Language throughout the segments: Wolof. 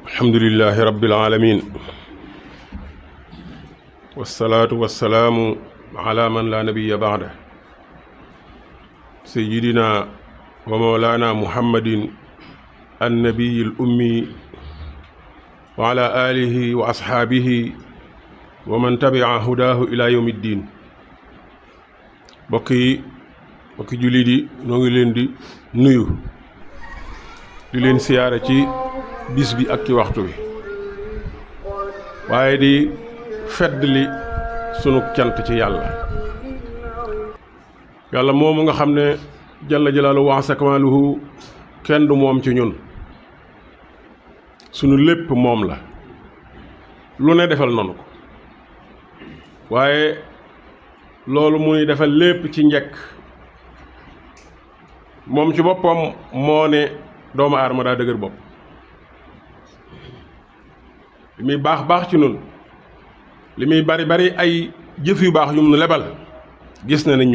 alhamdulillahi rabbil alamin wassalaatu wassalaamu ala man la nabiyya ba'da sayyidina wa mawlana muhammadin annabiyil ummi wa ala alihi wa ashaabihi wa man tabi'a hudaahu ila yawmiddin mbokki jullit yi noo ngi leen di nuyu di leen siyaare ci bis bi ak ci waxtu bi waaye di feddli sunu cant ci yàlla moomu nga xam ne jalla jalaaluhu wa sakamaluhu kenn du moom ci ñun sunu lépp moom la lu ne defal nanu ko waaye loolu muy defal lépp ci njëkk moom ci boppam moo ne doomu aadama daa dëgër bopp li muy baax ci nun li muy bari ay jëf yu baax yu mu lebal gis na ne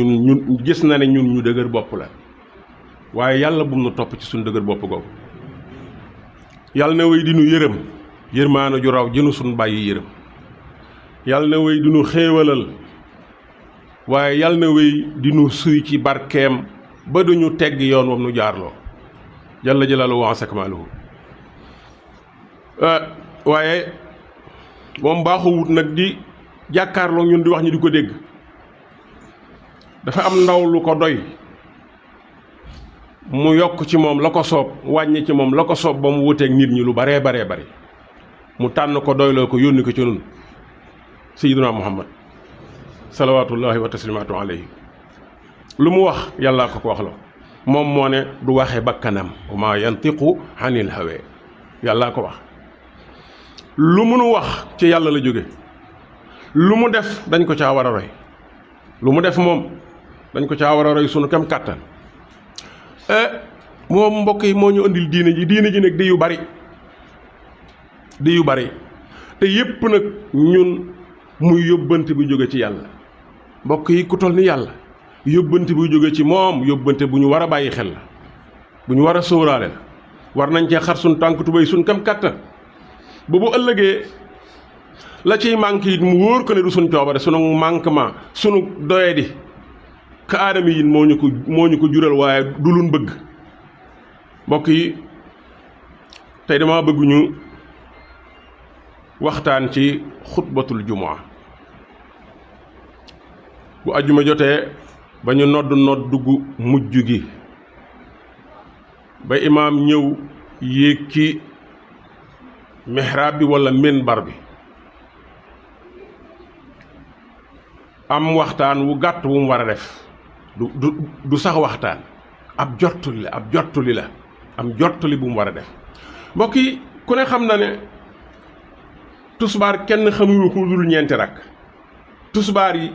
ñun ñu dëgër bopp la waaye yàlla bu mu nu topp ci suñu dëgër bopp googu yàlla na wéy di nu yërëm yërmaana ju raw jënu suñu bàyyi yërëm yàlla na wéy di nu xéewalal waaye yàlla na wéy di nu suy ci barkeem ba duñu tegg yoon wam nu jaarloo jalla jalaaluhu wa sakamaluhu waaye moom baaxuwut nag di jàkkaarloo ñun di wax ñu di ko dégg dafa am ndaw lu ko doy mu yokk ci moom la ko soob wàññi ci moom la ko soob ba mu wuteeg nit ñi lu baree bari mu tànn ko doyloo ko yónni ko ci nun sayyiduna muhammad salawaatullahi wa taslimaatu alayhi lu mu wax yàllaa ko wax la moom moo ne du waxe bakkanam wa maa yantiqu anil hawa yàllaa ko wax lu munu wax ci yàlla la jóge lu mu def dañ ko caa war a roy lu mu def moom dañ ko caa war a roy sunu kem kàttan moom mbokk yi moo ñu indil diine ji nag di yu bari te yépp nag ñun muy yóbbante bu jóge ci yàlla mbokk yi ku toll ni yàlla yóbbante bu jóge ci moom yóbbante bu ñu war a bàyyi xel la bu ñu war a sóoraale la war nañ cee xar suñ tànk tubéy suñ kam kàttan ba bu ëllëgee la ciy manque it mu wóor ko ne du suñ coobare sunu manquement sunu doyadi ka aadami yi moo ñu ko jural waaye du luñ bëgg mbokk yi tey dama bëgg ñu waxtaan ci xutbatul jumaa bu ajjuma jotee ba ñu nodd gu mujj gi ba imaam ñëw yéeg ci mihraab bi walla minbar bi am waxtaan wu gàtt wu mu war a def du sax waxtaan ab jottali la am jottali bu mu war a def mbokk yi ku ne xam na ne tusbaar kenn xamuñu ko dul ñeenti rakk tusbaar yi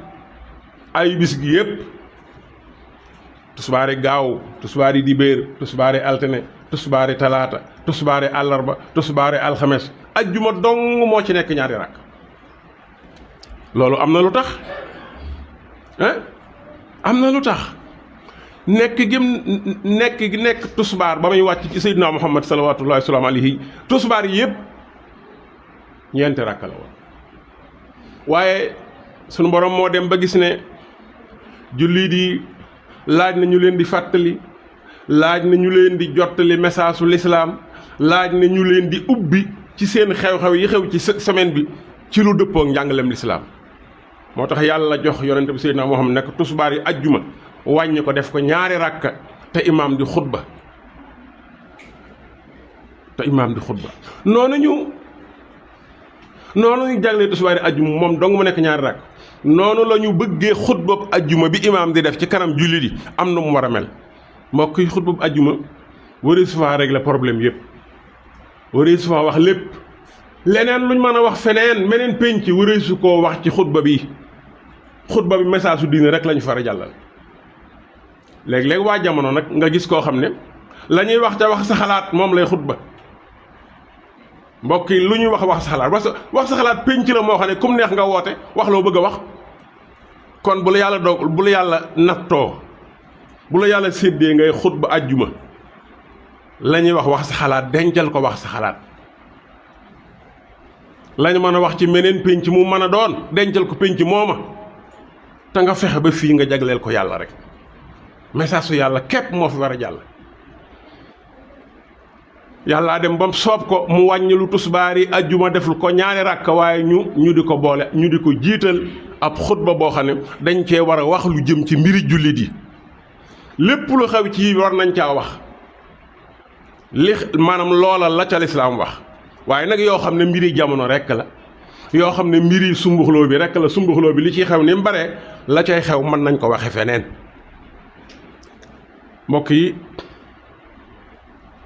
ay bis gi yépp tusbaari gaaw tusbaari dibéer tusbaari altine tusbaari talaata tusbaari àllarba tusbaari alxames ajjuma dong moo ci nekk ñaari rakk loolu am na lu tax am na lu tax nekk tusbaar ba muy wàcc ci sayyidina muhammad salawaatullahi wa salaamu alayhi tusbaar yi yëpp ñeenti rakk la woon waaye sunu borom moo dem ba gis ne jullit yi laaj na ñu leen di fàttali laaj na ñu leen di jottali message su lislaam laaj na ñu leen di ubbi ci seen xew-xew yi xew ci semaine bi ci lu dëppoo ak njàngaleem lislaam moo tax yàlla jox yonente bi Seydina Muhammad nekk tusbaar yi ajjuma wàññi ko def ko ñaari ràkka te imaam di xutba noonu ñu jànglee tusbaar yi ajjuma moom dong mu nekk ñaari ràkk noonu la ñu bëggee xutbab ajjuma bi imaam di def ci kanam jullit yi am na mu war a mel mbokk yi xutbab ajjuma waree su faa régler problème yépp waree su faa wax lépp leneen luñ mën a wax feneen meneen pénc waree su koo wax ci xutba bi message su diine rek lañu far a jàllal léeg-léeg waa jamono nag nga gis koo xam ne la ñuy wax ca wax sa xalaat moom lay xutba mbokk yi lu ñuy wax sa xalaat wax sa xalaat pénc la moo xam ne kum neex nga woote wax loo bëgg a wax kon bu la yàlla nattoo bu la yàlla séddee ngay xutba ajjuma la ñuy wax sa xalaat dencal ko wax sa xalaat lañu mën a wax ci meneen pénc mu mën a doon dencal ko pénc mooma te nga fexe ba fii nga jagleel ko yàlla rek message su yàlla képp moo fi war a jàll. yàllaa dem ba mu soob ko mu wàññi lu tusbaar yi ajjuma deful ko ñaari ràkk waaye ñu di ko boole ñu di ko jiital ab xutba boo xam ne dañ cee war a wax lu jëm ci mbiri jullit yi lépp lu xew ci war nañ caa wax li maanaam loola la ca lislaam wax waaye nag yoo xam ne mbiri jamono rekk la yoo xam ne mbiri sumbuxloo bi rekk la sumbuxloo bi li ciy xew ni mu bare la cay xew mën nañ ko waxe feneen mbokk yi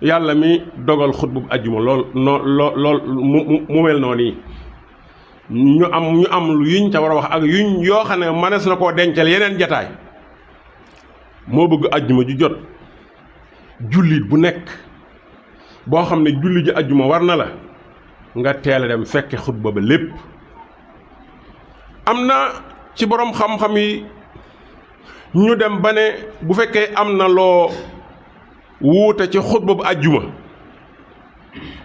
yàlla mi dogal xutbu ajjuma lool mu mel noonu yi ñu am lu yuñ ca war a wax ak yuñ yoo xam ne mënees na koo dencal yeneen jataay moo bëgg ajjuma ju jot jullit bu nekk boo xam ne julli ji ajjuma war na la nga teel a dem fekke xutba ba lépp. am na ci boroom xam-xam yi ñu dem ba ne bu fekkee am na loo wuute ci xutba bu ajjuma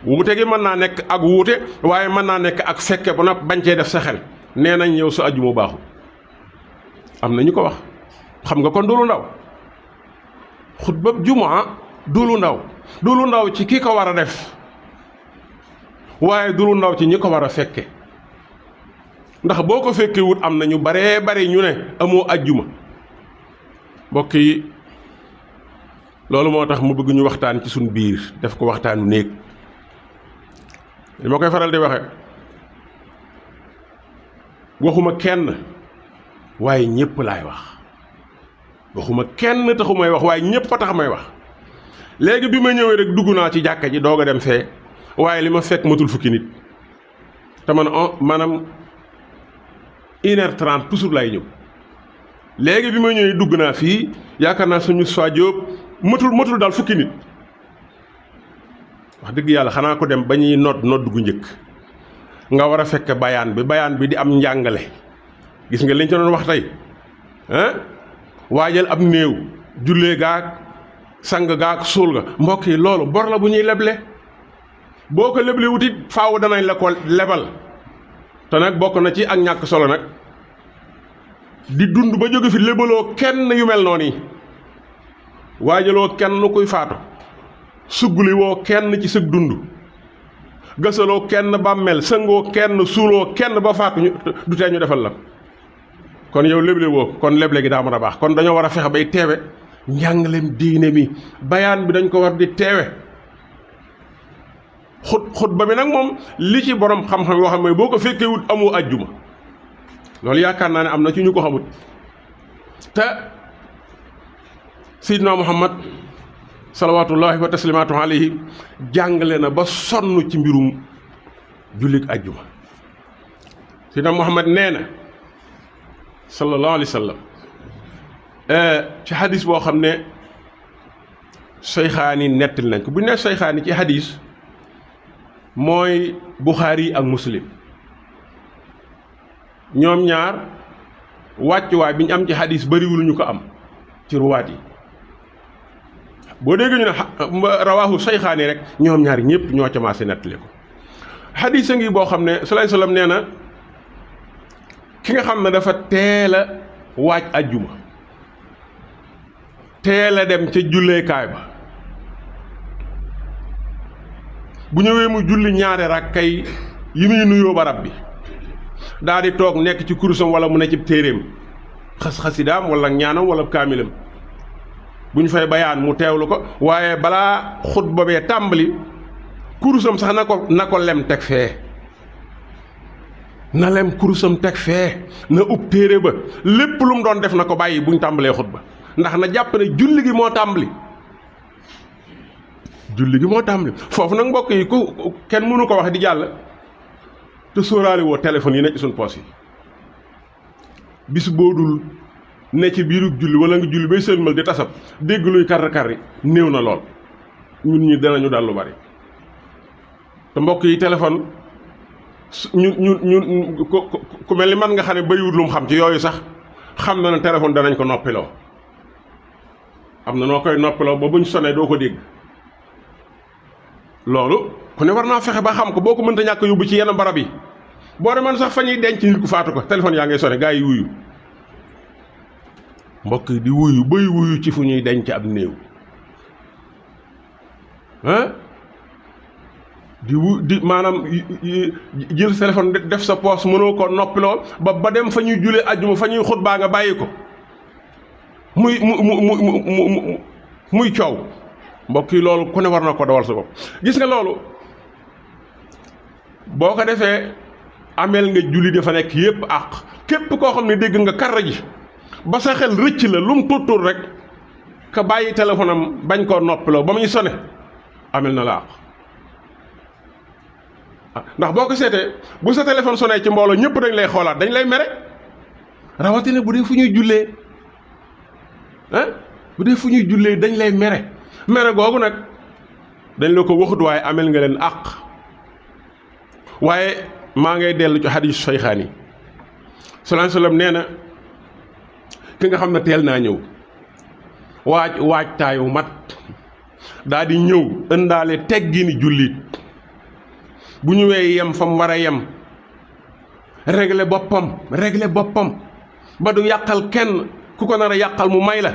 wuute gi mën naa nekk ak wuute waaye mën naa nekk ak fekke ba nag bañ cee def sa xel nee nañ ñëw sa ajjuma baaxul am na ñu ko wax xam nga kon du lu ndaw xutba jumaa du lu ndaw ci ki ko war a def waaye du lu ndaw ci ñi ko war a fekke ndax boo ko fekkee wut am na ñu baree bari ñu ne amoo ajjuma mbokk yi loolu moo tax mu bëgg ñu waxtaan ci suñ biir def ko waxtaanu néeg li ma koy faral di waxe waxuma kenn waaye ñépp laay wax waxuma kenn taxu may wax waaye ñépp a tax may wax léegi bi ma ñëwee rek dugg naa ci jàkka ji doog a dem fee waaye li ma fekk matul fukki nit te man maanaam 1h30 toujours lay ñëw léegi bi ma ñëwee dugg naa fii yaakaar naa suñu soi Diop matul daal fukki nit wax dëgg yàlla xanaa ko dem ba ñuy nodd gu njëkk nga war a fekk bayaan bi di am njàngale gis nga liñ ca doon wax tey waajal ab néew jullee gaag sang gaag suul ga mbokk yi loolu bor la bu ñuy leble boo ko leble wutit faaw danañ la ko lebal te nag bokk na ci ak ñàkk solo nag di dund ba jóge fi lebaloo kenn yu mel noonu yi waajaloo kenn kuy faatu sugguli woo kenn ci sëg dund gasaloo kenn bàmmeel sëngoo kenn suuloo kenn ba faatu du tee ñu defal la kon yow leble woo kon leble gi daa mën a baax kon dañoo war a fexe bay teewe njàngaleem diine mi bayaan bi dañ ko war di teewe xutba bi nag moom li ci borom xam-xam yoo xam ne boo ko fekkee wut amoo ajjuma loolu yaakaar naa ne am na ci ñu ko xamut te Seydina Muhammad salawaatullahi wa taslimaatu alayhi jàngale na ba sonn ci mbirum jullit ajjuma Seydina Muhammad nee na sallallahu alayhi wa sallam ci hadis boo xam ne Seyxaani nettali nañ ko bu ñu nee Seyxaani ci hadis mooy Buxaari ak Muslim ñoom ñaar wàccuwaay bi ñu am ci hadis bariwul ñu ko am ci ruwaat yi boo déggee ñu ne rawaahu Seyxaani rek ñoom ñaar ñëpp ñoo ca maase nettali ko hadis a ngi boo xam ne salaay salaam nee na ki nga xam ne dafa teel a waaj ajjuma teel a dem ca julleekaay ba bu ñëwee mu julli ñaari rakkay yi muy nuyoo barab bi daal di toog nekk ci kurusam wala mu ne ci téeréem xasidaam wala ñaanam wala kaamilam bu ñu fay bayaan mu teewlu ko waaye balaa xutba bee tàmbali kurusam sax na ko lem teg fee na lem kurusam teg fee na ub téere ba lépp lu mu doon def na ko bàyyi bu ñu tàmbalee xutba ndax na jàpp ne julli gi moo tàmbali foofu nag mbokk yi ku kenn mënu ko wax di jàll te sóoraale woo téléphone yi nekk ci suñ poos yi bis boo dul ne ci biirub julli wala nga julli bay sëlmal di tasab dégg luy karri néew na lool ñun ñi danañu dal lu bari te mbokk yi téléphone ñu ku mel ni man nga xam ne bariwul lu mu xam ci yooyu sax xam na ne téléphone danañ ko noppiloo am na noo koy noppiloo ba buñ sonee doo ko dégg loolu ku ne war naa fexe ba xam ko boo ko mënta ñàkk yóbbu ci yenn barab yi boo demoon sax fa ñuy denc nit ku faatu ko téléphone yaa ngay sone gaa yi wuyu mbokk yi di wuyu bay wuyu ci fu ñuy denc ab néew di maanaam jël téléphone def sa poos mënoo ko noppiloo ba dem fa ñuy julee ajjuma fa ñuy xutbaa nga bàyyi ko muy coow mbokk yi loolu ku ne war na ko dawal sa bopp gis nga loolu boo ko defee ameel nga julli dafa nekk yépp àq képp koo xam ne dégg nga karra ji ba sa xel rëcc la lu mu tuut rek ka bàyyi téléphone am bañ koo noppiloo ba muy sone amel na la àq ndax boo ko seetee bu sa téléphone sonné ci mbooloo ñëpp dañ lay xoolaat dañ lay mere rawatina bu dee fu ñuy jullee bu dee fu ñuy jullee dañ lay mere googu nag dañ la ko waxut waaye amel nga leen àq waaye maa ngay dellu ci hadiis Sayxaani sallallahu alayhi wasallam nee na ki nga xam ne teel naa ñëw waajtaayu mat daa di ñëw ëndaale teggini jullit bu ñëwee yem fa mu war a yem régler boppam ba du yàqal kenn ku ko nar a yàqal mu may la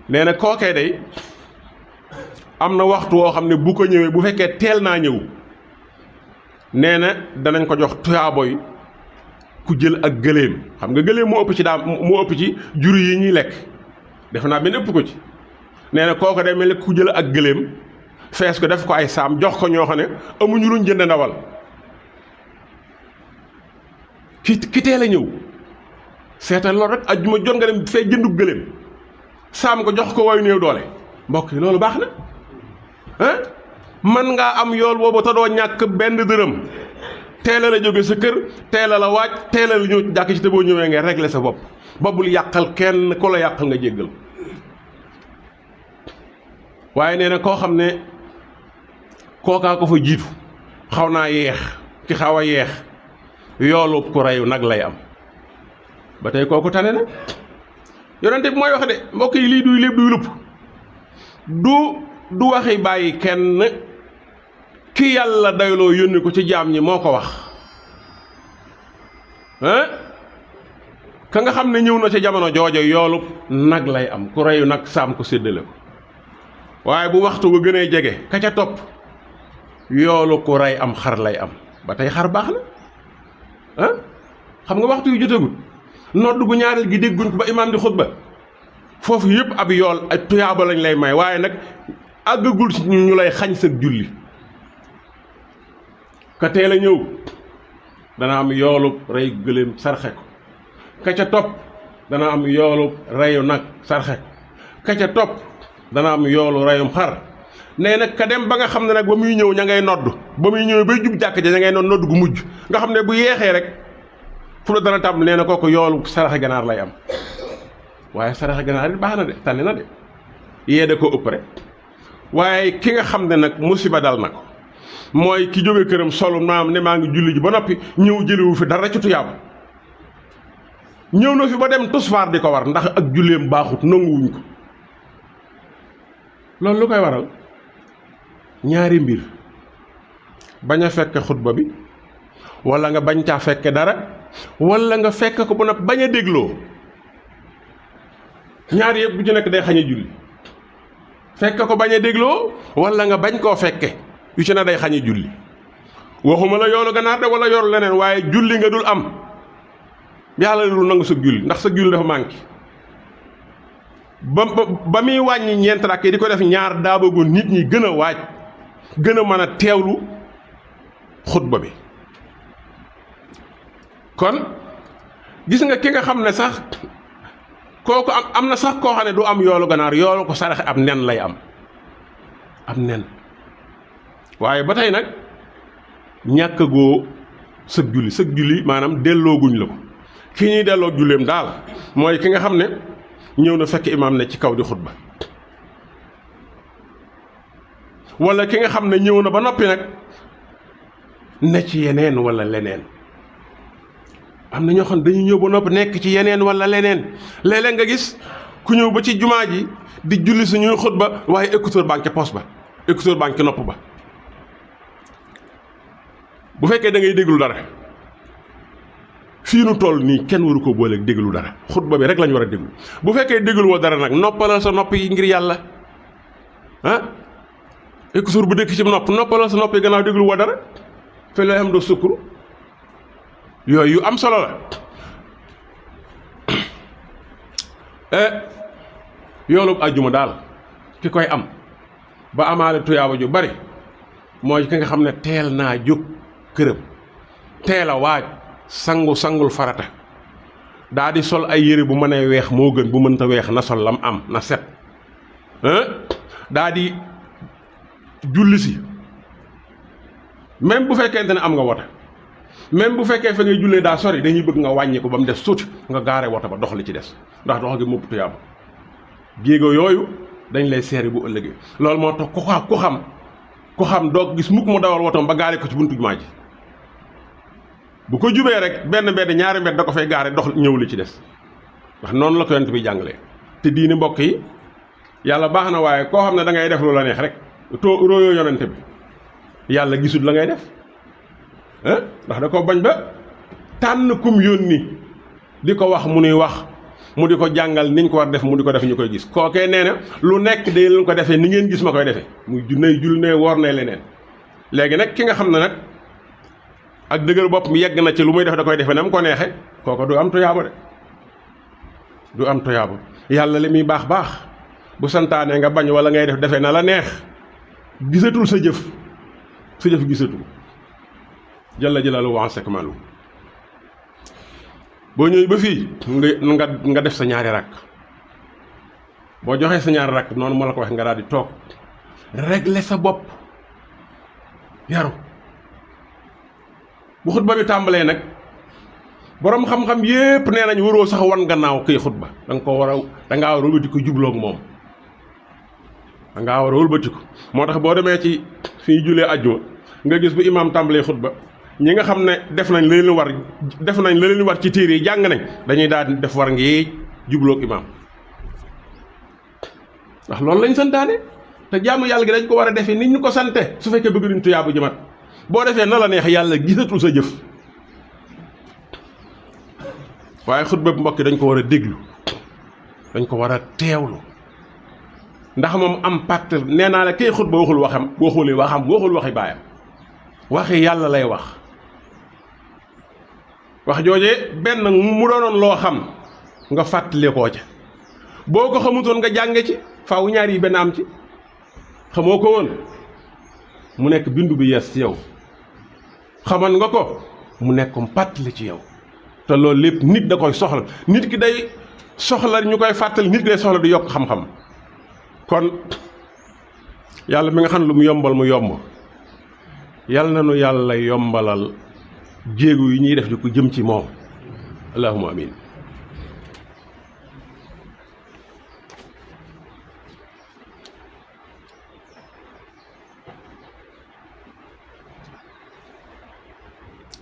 nee na kookee day am na waxtu woo xam ne bu ko ñëwee bu fekkee teel naa ñëw nee na danañ ko jox tuyaaboy ku jël ak gëléem xam nga gëléem moo ëpp ci jur yi ñuy lekk def naa benn ëpp ko ci nee na kooku day mel ni ku jël ak gëléem fees ko def ko ay saam jox ko ñoo xam ne amuñu luñ jënd ndawal ki teel a ñëw seetal loolu rek ajjuma jot nga dem fee jëndub gëléem saam ko jox ko wayu néew doole mbokk yi loolu baax na man ngaa am yool boobu te doo ñàkk benn dërëm teela la jóge sa kër teela la waaj teela la ñëw jàkk ci te boo ñëwee nga régler sa bopp ba bul yàqal kenn ku la yàqal nga jéggal waaye nee na koo xam ne kookaa ko fa jiitu xaw naa yeex ki xaw a yeex yoolu ku reyu nag lay am ba tey kooku tane na yonente bi mooy wax de mbokk yi lii duy lépp duy lupp du waxi bàyyi kenn ki yàlla dayloo yónni ko ci jaam ñi moo ko wax ka nga xam ne ñëw na ci jamono joojo yoolu nag lay am ku reyu nag saam ko séddale ko waaye bu waxtu ba gënee jege ka ca topp yoolu ku rey am xar lay am ba tey xar baax na xam nga waxtu yu jotagul nodd gu ñaareel gi dégguñ ko ba imaam di xutba foofu yëpp ab yool ay tuyaaba lañ lay may waaye nag àggagul ci ñu lay xañ sa julli ka teel a ñëw dana am yoolu rey gëléem sarxe ko ka ca topp dana am yoolu reyu nag sarxe ko ka ca topp dana am yoolu reyum xar nee nag ka dem ba nga xam ne nag ba muy ñëw ña ngay nodd ba muy ñëw bay jub jàkk ja ña ngay nodd gu mujj nga xam ne bu yeexee rek fu la dana tàmm nee na kooku yoolu saraxe ganaar lay am waaye saraxe ganaar it baax na de tànn na de yee da ko ëpp rek waaye ki nga xam ne nag musiba dal na ko mooy ki jóge këram solu naam ne maa ngi julli ji ba noppi ñëw jëliwu fi dara ci tuyaaba ñëw na fi ba dem tusfaar di ko war ndax ak julleem baaxut nanguwuñ ko loolu lu koy waral ñaari mbir bañ a fekke xutba bi wala nga bañ caa fekke dara wala nga fekk ko ba noppi bañ a dégloo ñaari yëpp bu ci nekk day xañ a julli fekk ko bañ a dégloo wala nga bañ koo fekke yu ci ne day xañ a julli waxuma la yoolu ganaar de wala yor leneen waaye julli nga dul am yàlla dul nangu sa julli ndax sa julli dafa manqué ba muy wàññi ñeent rakk yi di ko def ñaar daa bëggoon nit ñi gën a waaj gën a mën a teewlu xutba bi kon gis nga ki nga xam ne sax kooku am na sax koo xam ne du am yoolu ganaar yoolu ko saraxe ab nen lay am nen waaye ba tey nag ñàkkagoo sëg julli maanaam dellooguñ la ko ki ñuy delloo julleem daal mooy ki nga xam ne ñëw na fekk imaam ne ci kaw di xutba wala ki nga xam ne ñëw na ba noppi nag ne ci yeneen wala leneen am na ñoo xam ne dañu ñëw ba noppi nekk ci yeneen wala leneen léeg-léeg nga gis ku ñëw ba ci jumaa ji di julli suñuy xutba waaye écouteur baa ngi ca poos ba écouteur baa ngi ci nopp ba bu fekkee da ngay déglu dara fii nu toll nii kenn waru ko booleeg déglu dara xutba bi rek lañu war a déglu bu fekkee déglu woo dara nag noppalal sa nopp yi ngir yàlla ah écouteur bu dëkk ci noppalal sa nopp yi gannaaw déglu woo dara fe lay am do sukkuru yooyu yu am solo la yoolub àjjuma daal ki koy am ba amaale tuyaaba ju bari mooy ki nga xam ne teel naa jóg këram teel a waaj sangul farata daa di sol ay yére bu mënee weex moo gën bu mënta weex na sol lam am na set daa di julli si même bu fekkente ne am nga wota même bu fekkee fa ngay jullee daa sori dañuy bëgg nga wàññi ko ba mu des suuti nga gaare wota ba dox li ci des ndax dox gi mopp tuyaaba géego yooyu dañ lay seeri bu ëllëgee loolu moo tax ku xam doo gis mukk mu dawal wotom ba gaare ko ci buntu jumaa ji bu ko jubee rek benn mbedd ñaari mbedd da ko fay gaare dox ñëw li ci des ndax noonu la ko yonent bi jàngalee te diini mbokk yi yàlla baax na waaye koo xam ne da ngay def lu la neex rek róyoo yonent bi yàlla gisul la ngay def ndax da ko bañ ba tànn kum yónni di ko wax mu nuy wax mu di ko jàngal niñ ko war def mu di ko def ñu koy gis kookee nee na lu nekk day leen ko defee ni ngeen gis ma koy defee muy nay jul ne woor ne leneen léegi nag ki nga xam ne nag ak dëgër bopp mi yegg na ci lu muy def da koy defee na mu ko neexe kooko du am tuyaaba de du am tuyaaba yàlla li muy baax baax bu santaane nga bañ wala ngay def defee na la neex gisatul sa jëf gisatul jalla jalaaluhu wa azza kamaaluhu boo ñëwee ba fii nga def sa ñaari rakk boo joxee sa ñaari rakk noonu ma la ko wax nga daal di toog régler sa bopp yaru bu xutba bi tàmbalee nag boroom xam-xam yépp nee nañ waroo sax wan gannaaw këy xutba dangaa war a wëlbati ko jubloog moom dangaa war a wëlbati ko moo tax boo demee ci fi ñu julee àjjuma nga gis bu imaam tàmbalee xutba ñi nga xam ne def nañ la leen war ci téere yi jàng nañ dañuy daal def war ngi jubloog imaam ndax loolu lañ santaane te jaamu yàlla gi dañ ko war a defee nit ñu ko sante su fekkee bëgg duñ tuyaabu jëmat boo defee na la neex yàlla gisatul sa jëf waaye xutba bu mbokki dañ ko war a déglu dañ ko war a teewlu ndax moom am pàtt nee naa la kay xutba waxul waxi baayam waxi yàlla lay wax joojee benn mu doonoon loo xam nga fàttali koo ca boo ko xamutoon nga jànge ci faaw ñaar yi benn am ci xamoo ko woon mu nekk bindu bi yees ci yow xaman nga ko mu nekkum fàttali ci yow te loolu lépp nit da koy soxla nit ki day soxla ñu koy fàttali nit ki day soxla di yokk xam-xam kon yàlla mi nga xam ne lu mu yombal mu yomb yàlla na nu yàlla yombalal jéego yi ñuy def di ko jëm ci moom allahumma amin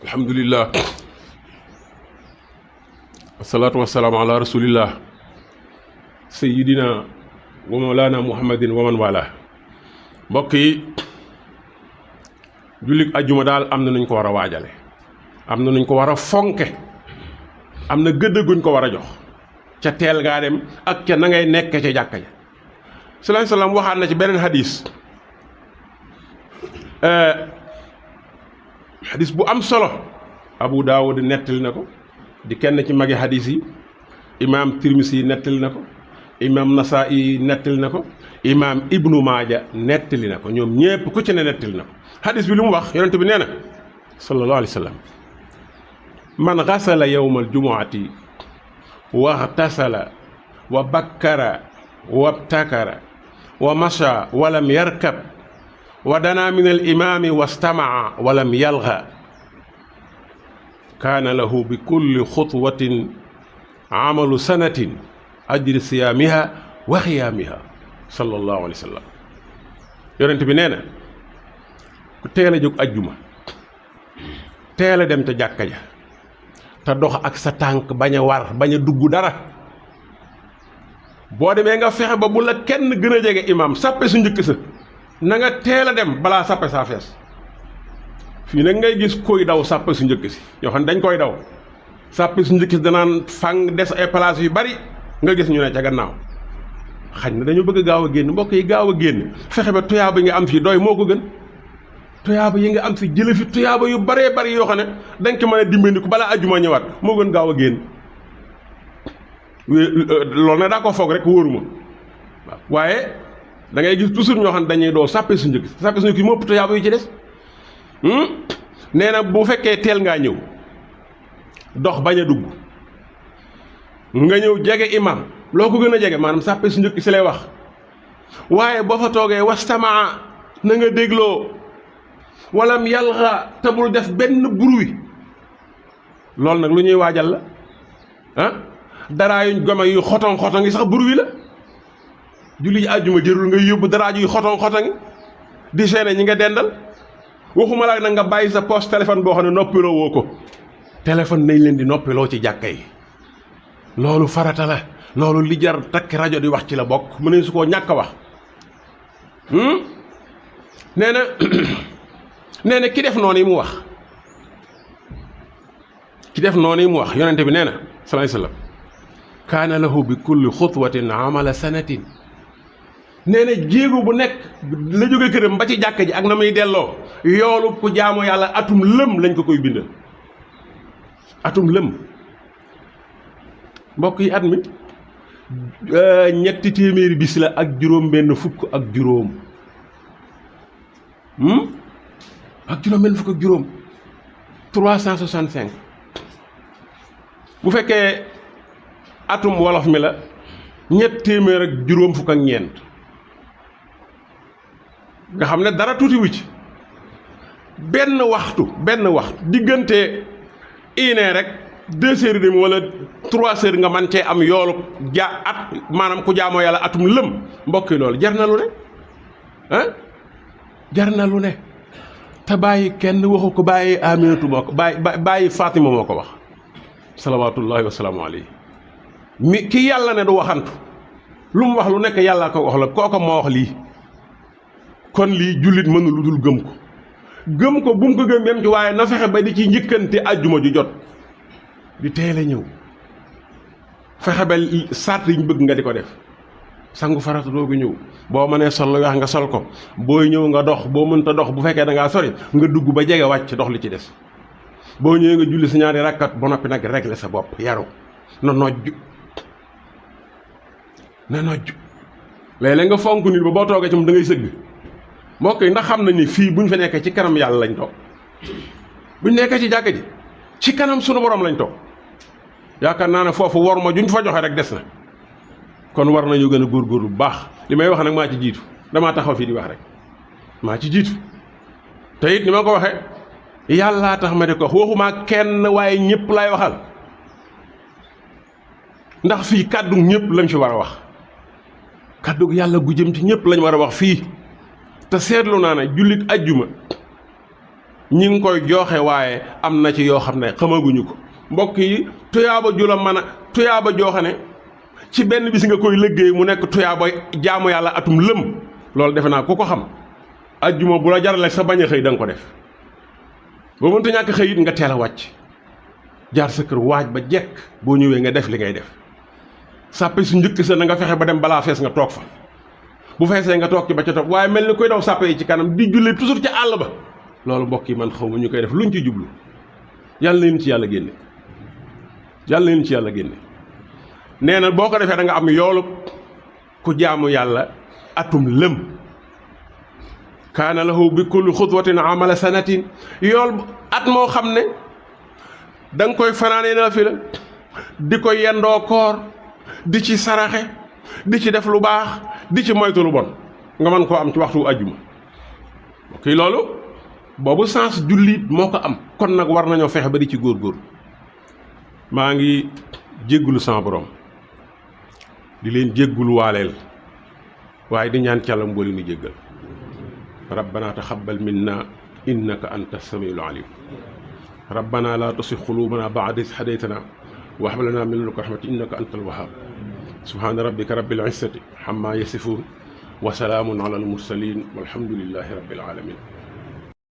alhamdulillah wasalaatu wasalaamu ala rasulillah sayidina wa mawlana muhammadin wa man wala mbokk yi jullit ajjuma daal am na nuñ ko war a waajale am na nuñ ko war a fonke am na gëdd guñ ko war a jox ca teel gaa dem ak ca na ngay nekk ca jàkka ja salaam salaam waxaat na ci beneen hadis hadis bu am solo Abu Daawud nettali na ko di kenn ci magi hadis yi imaam Tirmisi nettali na ko imaam Nasaa'i nettali na ko imaam Ibnu Maaja nettali na ko ñoom ñépp ku ci ne nettali na ko hadis bi lu mu wax yonent bi nee na sallallahu alayhi wa sallam man xasala yawmal jumuati waxtasala wa bakkara wa btakara wa masha walam yarkab wa dana min al imaami wastamaa walam yalga kaana lahu bi kulli xutwatin amalu sanatin ajri siyaamiha wa xiyaamiha sallallahu alayhi wa sallam yonent bi nee na ku teel a jóg ajjuma teel a dem ca jàkka ja te dox ak sa tànk bañ a war bañ a dugg dara boo demee nga fexe ba bu la kenn gën a jege imaam sàppe su njëkk sa na nga teel a dem balaa sàppe saa fees. fii nag ngay gis koy daw sàppe su njëkk si ñoo xam ne dañ koy daw sàppe su njëkk si danaan fang des ay place yu bari nga gis ñu ne ca gannaaw xañ na dañu bëgg gaaw a génn mbokk yi gaaw a génn fexe ba tuyaaba yi nga am fii doy moo ko gën tuyaaba yi nga am fi jële fi tuyaaba yu baree bari yoo xam ne dañ ko mën a dimbandiku balaa ajjuma ñëwaat moo gën gaaw a génn loolu nag daa ko foog rek wóoruma waaw waaye da ngay gis toujours ñoo xam ne dañuy doo sàppe su njëkk sàppe su njëkk yi moo ëpp tuyaaba yu ci des nee na bu fekkee teel ngaa ñëw dox bañ a dugg nga ñëw jege imam loo ko gën a jege maanaam sàppe su njëkk si lay wax waaye boo fa toogee wastamaa na nga dégloo walam yalxa te bul def benn bruit loolu nag lu ñuy waajal la ah daraa yuñ gome yu xotong xotong yi sax bruit la julli ji àjjuma jërul ngay yóbbu daraa yuy xotong xotong di seene ñi nga dendal waxuma laa nag nga bàyyi sa poche téléphone boo xam ne noppiloo woo ko téléphone nañ leen di noppiloo ci jàkka yi loolu farata la loolu li jar takk rajo di wax ci la bokk mu ne su koo ñàkk a wax nee na ki def noonu yi mu wax yonente bi nee na sallallahu alayhi wasallam kaana lahu bi kulli xutwatin amala sanatin nee na jéego bu nekk la jóge këram ba ci jàkka ji ak na muy delloo yoolu ku jaamu yàlla atum lëm lañ ko koy bindal atum lëm mbokk yi at mi 300 bis la ak juróom benn fukk ak juróom ak juróom benn fukk ak juróom 365 bu fekkee atum wolof mi la 300 ak juróom fukk ak ñeent nga xam ne dara tuuti wu ci benn waxtu diggante 1 rek 2 heures demi wala 3 heures nga man cee am yoolu maanaam ku jaamoo yàlla atum lëm mbokk yi loolu jar na lu ne jar na lu ne te bàyyi kenn waxu ko bàyyi Aminatu moo ko bàyyi Fatima moo ko wax salawaatullahi wa salaamu alayhi mi ki yàlla ne du waxantu lu mu wax lu nekk yàlla ko wax la kooka moo wax lii kon lii jullit mënu lu dul gëm ko bu mu ko gëm yem ci waaye na fexe ba di ci njëkkante àjjuma ju jot di teel a ñëw fexe ba sart yi ñu bëgg nga di ko def sangu farata doogu ñëw boo mënee sol lu weex nga sol ko booy ñëw nga dox boo mënta dox bu fekkee da ngaa sori nga dugg ba jege wàcc dox li ci des boo ñëwee nga julli sa ñaari rakkat ba noppi nag régler sa bopp yaru na nojju léeg-léeg nga fonk nit ba boo toogee ci moom da ngay sëgg mbokk yi ndax xam nañ ni fii bu ñu fa nekkee ci kanam yàlla lañ toog bu ñu nekkee ci jàkka ji ci kanam sunu borom lañ toog yaakaar naa ne foofu war ma juñ fa joxe rek des na kon war nañu gën a góorgóorlu bu baax li may wax nag maa ci jiitu damaa taxaw fii di wax rek maa ci jiitu te it ni ma ko waxee yàllaa tax ma di ko wax waxuma kenn waaye ñëpp laay waxal ndax fii kàddu ñëpp lañ fi war a wax kàddu yàlla gu jëm ci ñëpp lañ war a wax fii te seetlu naa ne jullit ajjuma ñi ngi koy joxe waaye am na ci yoo xam ne xamaguñu ko mbokk yi tuyaaba ju la mën a tuyaaba jooxe ne ci benn bis nga koy liggéey mu nekk tuyaaba jaamu yàlla atum lëm loolu defe naa ku ko xam ajjuma bu la jarale sa bañ a xëy da nga ko def boo mënta ñàkk xëy it nga teel a wàcc jaar sa kër waaj ba jekk boo ñëwee nga def li ngay def sàppe su njëkk sa na nga fexe ba dem balaa fees nga toog fa bu feesee nga toog ci ba ca toog waaye mel ni koy daw sàppe yi ci kanam di julli toujours ca àll ba loolu mbokk yi man xaw ma ñu koy def luñ ci jublu yàlla leen ci yàlla génne nee na boo ko defee da nga am yoolu ku jaamu yàlla atum lëm kaana lahu bi kulli xutwatin amala sanatin yool at moo xam ne da nga koy fanaanee na fi la di ko yendoo koor di ci saraxe di ci def lu baax di ci moytu lu bon nga mën koo am ci waxtu ajjuma ok loolu boobu sens jullit moo ko am kon nag war nañoo fexe ba di ci góor maa ngi jéggulu sama borom di leen jéggulu waaleel waaye di ñaan ci Yàlla mbooli nu jéggal rabbana taxabbal minna innaka anta samiul alim rabbana la tusig qulubana ba'da idh hadaytana wa hab lana min ladunka rahmatan innaka antal wahhab subhana rabbika rabbil izzati amma yasifun wa salaamun ala al mursalin walhamdulillahi rabbil alamin